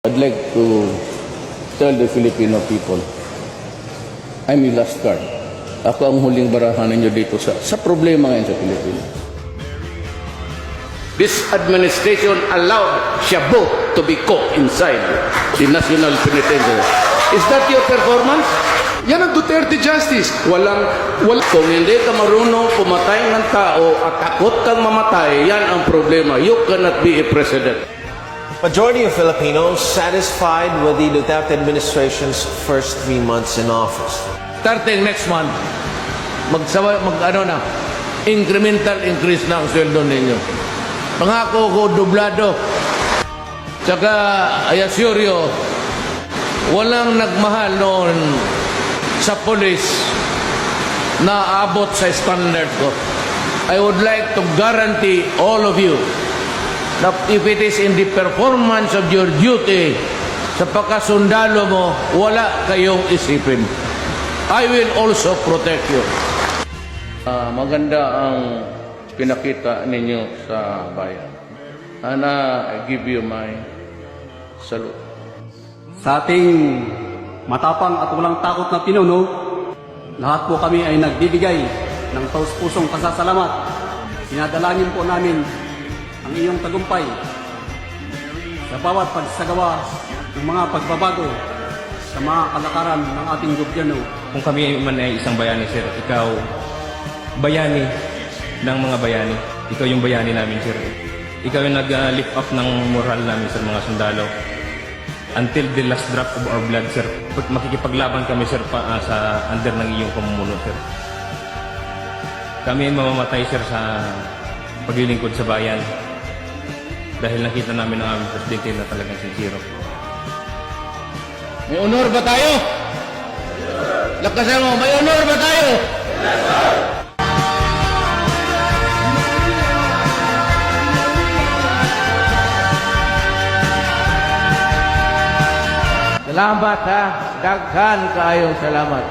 I'd like to tell the Filipino people, I'm your last card. Ako ang huling barahan ninyo dito sa problema ngayon sa Pilipinas. This administration allowed Shabu to be caught inside the National Penitentiary. Is that your performance? Yan ang Duterte justice. Kung hindi ka marunong pumatay ng tao at takot kang mamatay, yan ang problema. You cannot be a president. Majority of Filipinos satisfied with the Duterte administration's first 3 months in office. Starting next month, incremental increase na ang sweldo ninyo. Pangako ko, dublado. Tsaka, I assure you, walang nagmahal noon sa police na abot sa standard ko. I would like to guarantee all of you that if it is in the performance of your duty sa pagkasundalo mo, wala kayong isipin. I will also protect you. Maganda ang pinakita ninyo sa bayan. Ana, I give you my salute. Sa ating matapang at walang takot na pinuno, lahat po kami ay nagbibigay ng taus-pusong pasasalamat. Sinadalangin po namin ang iyong tagumpay sa bawat pagsagawa ng mga pagbabago sa mga kalakaran ng ating gobyerno. Kung kami man ay isang bayani, sir, ikaw bayani ng mga bayani. Ikaw yung bayani namin, sir. Ikaw yung nag-lift up ng moral namin, sir, mga sundalo. Until the last drop of our blood, sir. Makikipaglaban kami, sir, sa under ng iyong pamumuno, sir. Kami ay mamamatay, sir, sa paglilingkod sa bayan. Dahil nakita namin ang aming presidente na talagang sincero. May honor ba tayo? Lakasan mo, may honor ba tayo? Salamat ha. Daghan kaayong salamat.